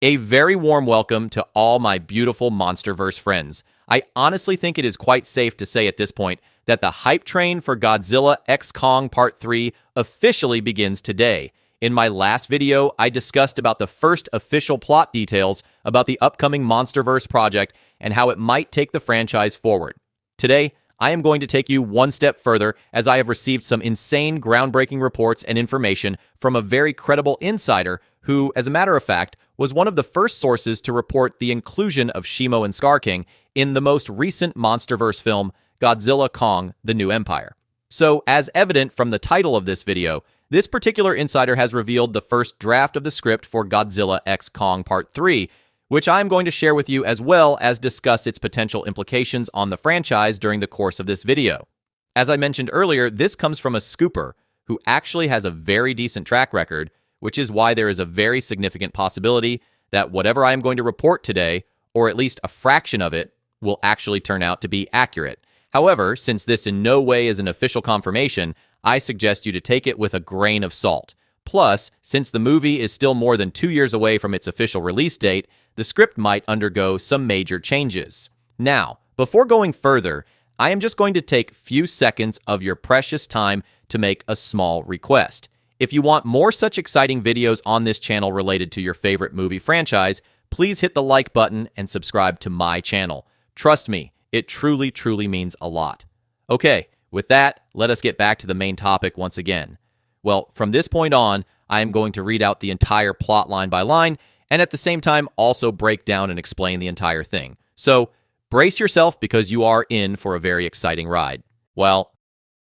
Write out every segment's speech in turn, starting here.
A very warm welcome to all my beautiful Monsterverse friends. I honestly think it is quite safe to say at this point that the hype train for Godzilla x Kong Part 3 officially begins today. In my last video, I discussed about the first official plot details about the upcoming Monsterverse project and how it might take the franchise forward. Today, I am going to take you one step further as I have received some insane groundbreaking reports and information from a very credible insider who, as a matter of fact, was one of the first sources to report the inclusion of Shimo and King in the most recent Monsterverse film, Godzilla Kong: The New Empire. So, as evident from the title of this video, this particular insider has revealed the first draft of the script for Godzilla x Kong Part 3, which I'm going to share with you as well as discuss its potential implications on the franchise during the course of this video. As I mentioned earlier, this comes from a scooper who actually has a very decent track record, which is why there is a very significant possibility that whatever I am going to report today, or at least a fraction of it, will actually turn out to be accurate. However, since this in no way is an official confirmation, I suggest you to take it with a grain of salt. Plus, since the movie is still more than 2 years away from its official release date, the script might undergo some major changes. Now, before going further, I am just going to take few seconds of your precious time to make a small request. If you want more such exciting videos on this channel related to your favorite movie franchise, please hit the like button and subscribe to my channel. Trust me, it truly, truly means a lot. Okay, with that, let us get back to the main topic once again. Well, from this point on, I am going to read out the entire plot line by line, and at the same time also break down and explain the entire thing. So, brace yourself because you are in for a very exciting ride. Well,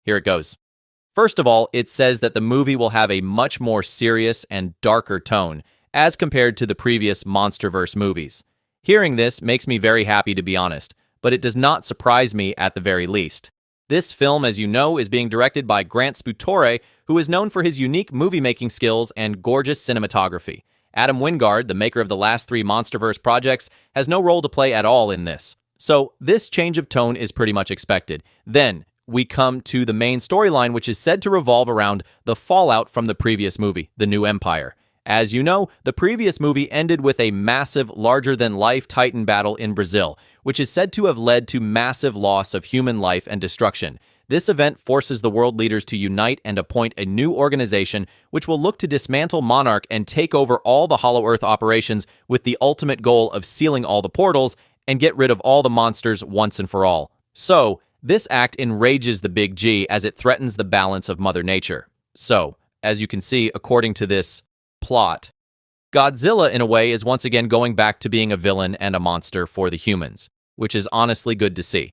here it goes. First of all, it says that the movie will have a much more serious and darker tone as compared to the previous Monsterverse movies. Hearing this makes me very happy, to be honest, but it does not surprise me at the very least. This film, as you know, is being directed by Grant Sputore, who is known for his unique movie-making skills and gorgeous cinematography. Adam Wingard, the maker of the last 3 Monsterverse projects, has no role to play at all in this. So, this change of tone is pretty much expected. Then, we come to the main storyline, which is said to revolve around the fallout from the previous movie, The New Empire. As you know, the previous movie ended with a massive, larger-than-life Titan battle in Brazil, which is said to have led to massive loss of human life and destruction. This event forces the world leaders to unite and appoint a new organization which will look to dismantle Monarch and take over all the Hollow Earth operations with the ultimate goal of sealing all the portals and get rid of all the monsters once and for all. So, this act enrages the Big G as it threatens the balance of Mother Nature. So, as you can see, according to this plot, Godzilla, in a way, is once again going back to being a villain and a monster for the humans, which is honestly good to see.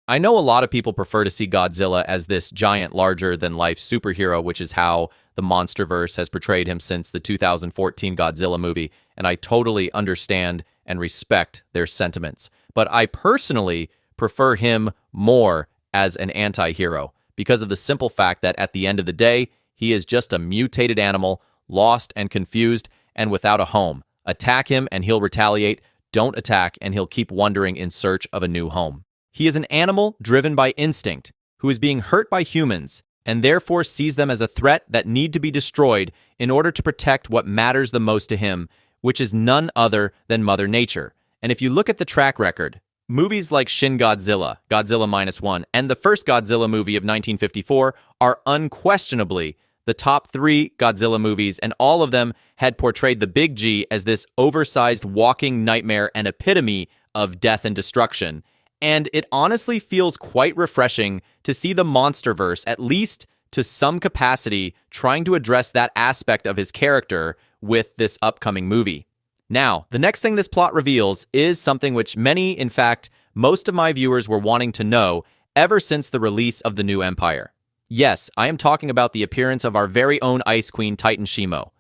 I know a lot of people prefer to see Godzilla as this giant, larger-than-life superhero, which is how the Monsterverse has portrayed him since the 2014 Godzilla movie, and I totally understand and respect their sentiments. But I personally prefer him more as an anti-hero because of the simple fact that at the end of the day, he is just a mutated animal, lost and confused, and without a home. Attack him and he'll retaliate. Don't attack and he'll keep wandering in search of a new home. He is an animal driven by instinct, who is being hurt by humans, and therefore sees them as a threat that need to be destroyed in order to protect what matters the most to him, which is none other than Mother Nature. And if you look at the track record, movies like Shin Godzilla, Godzilla -1, and the first Godzilla movie of 1954 are unquestionably the top 3 Godzilla movies, and all of them had portrayed the Big G as this oversized walking nightmare and epitome of death and destruction. And it honestly feels quite refreshing to see the Monsterverse, at least to some capacity, trying to address that aspect of his character with this upcoming movie. Now, the next thing this plot reveals is something which many, in fact, most of my viewers were wanting to know ever since the release of The New Empire. Yes, I am talking about the appearance of our very own Ice Queen, Titan Shimo.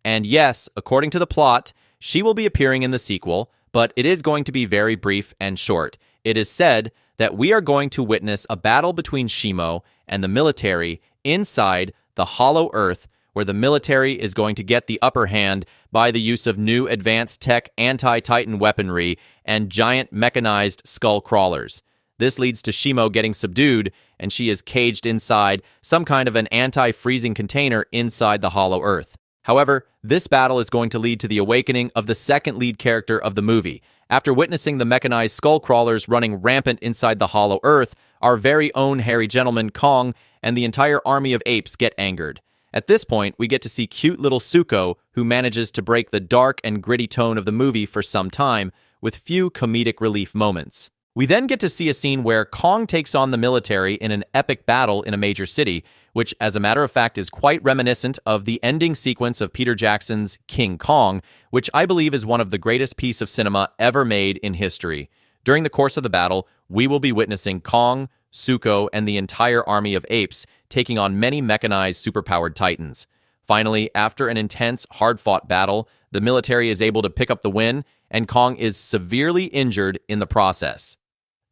And yes, according to the plot, she will be appearing in the sequel, but it is going to be very brief and short. It is said that we are going to witness a battle between Shimo and the military inside the Hollow Earth, where the military is going to get the upper hand by the use of new advanced tech anti-Titan weaponry and giant mechanized skull crawlers. This leads to Shimo getting subdued, and she is caged inside some kind of an anti-freezing container inside the Hollow Earth. However, this battle is going to lead to the awakening of the second lead character of the movie. After witnessing the mechanized skull crawlers running rampant inside the hollow earth, our very own hairy gentleman Kong and the entire army of apes get angered. At this point, we get to see cute little Zuko, who manages to break the dark and gritty tone of the movie for some time, with few comedic relief moments. We then get to see a scene where Kong takes on the military in an epic battle in a major city, which, as a matter of fact, is quite reminiscent of the ending sequence of Peter Jackson's King Kong, which I believe is one of the greatest pieces of cinema ever made in history. During the course of the battle, we will be witnessing Kong, Zuko, and the entire army of apes taking on many mechanized superpowered titans. Finally, after an intense, hard-fought battle, the military is able to pick up the win, and Kong is severely injured in the process.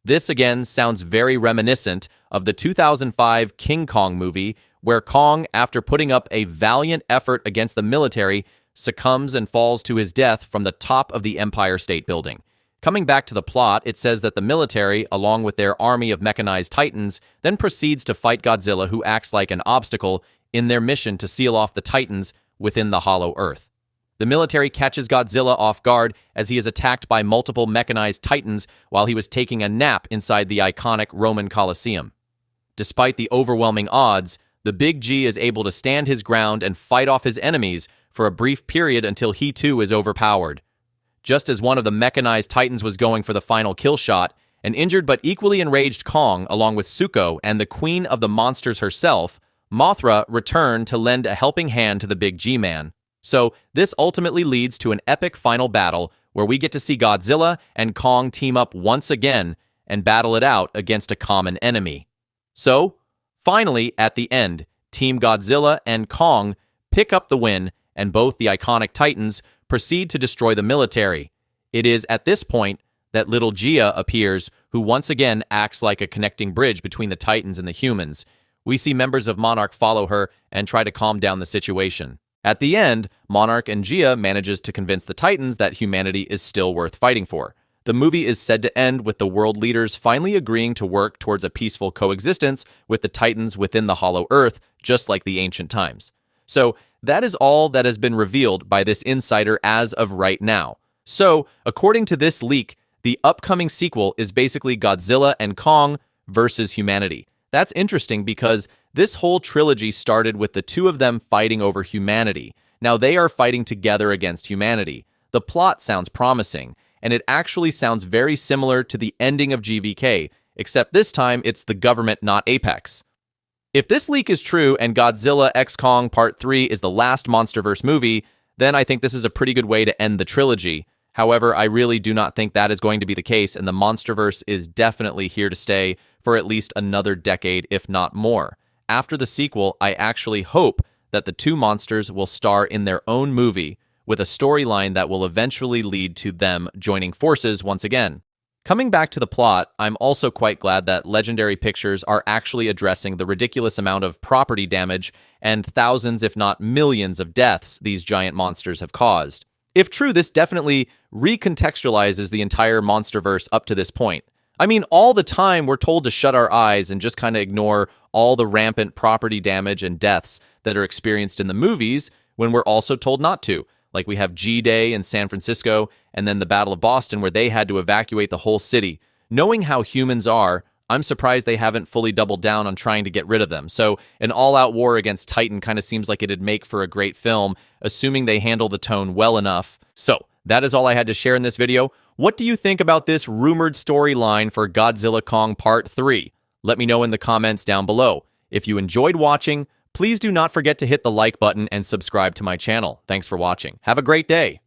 This again sounds very reminiscent of the 2005 King Kong movie, where Kong, after putting up a valiant effort against the military, succumbs and falls to his death from the top of the Empire State Building. Coming back to the plot, it says that the military, along with their army of mechanized titans, then proceeds to fight Godzilla, who acts like an obstacle in their mission to seal off the titans within the hollow earth. The military catches Godzilla off guard as he is attacked by multiple mechanized titans while he was taking a nap inside the iconic Roman Colosseum. Despite the overwhelming odds, the Big G is able to stand his ground and fight off his enemies for a brief period until he too is overpowered. Just as one of the mechanized titans was going for the final kill shot, an injured but equally enraged Kong, along with Zuko and the queen of the monsters herself, Mothra, returned to lend a helping hand to the Big G-Man. So, this ultimately leads to an epic final battle where we get to see Godzilla and Kong team up once again and battle it out against a common enemy. So, finally, at the end, Team Godzilla and Kong pick up the win, and both the iconic Titans proceed to destroy the military. It is at this point that little Gia appears, who once again acts like a connecting bridge between the Titans and the humans. We see members of Monarch follow her and try to calm down the situation. At the end, Monarch and Gia manages to convince the Titans that humanity is still worth fighting for. The movie is said to end with the world leaders finally agreeing to work towards a peaceful coexistence with the Titans within the Hollow Earth, just like the ancient times. So, that is all that has been revealed by this insider as of right now. So, according to this leak, the upcoming sequel is basically Godzilla and Kong versus humanity. That's interesting because this whole trilogy started with the two of them fighting over humanity. Now they are fighting together against humanity. The plot sounds promising, and it actually sounds very similar to the ending of GVK, except this time it's the government, not Apex. If this leak is true and Godzilla x Kong Part 3 is the last MonsterVerse movie, then I think this is a pretty good way to end the trilogy. However, I really do not think that is going to be the case, and the MonsterVerse is definitely here to stay for at least another decade, if not more. After the sequel, I actually hope that the two monsters will star in their own movie with a storyline that will eventually lead to them joining forces once again. Coming back to the plot, I'm also quite glad that Legendary Pictures are actually addressing the ridiculous amount of property damage and thousands, if not millions, of deaths these giant monsters have caused. If true, this definitely recontextualizes the entire MonsterVerse up to this point. I mean, all the time we're told to shut our eyes and just kind of ignore all the rampant property damage and deaths that are experienced in the movies when we're also told not to. Like we have G-Day in San Francisco and then the Battle of Boston where they had to evacuate the whole city. Knowing how humans are, I'm surprised they haven't fully doubled down on trying to get rid of them. So an all-out war against Titan kind of seems like it'd make for a great film, assuming they handle the tone well enough. So that is all I had to share in this video. What do you think about this rumored storyline for Godzilla Kong Part 3? Let me know in the comments down below. If you enjoyed watching, please do not forget to hit the like button and subscribe to my channel. Thanks for watching. Have a great day.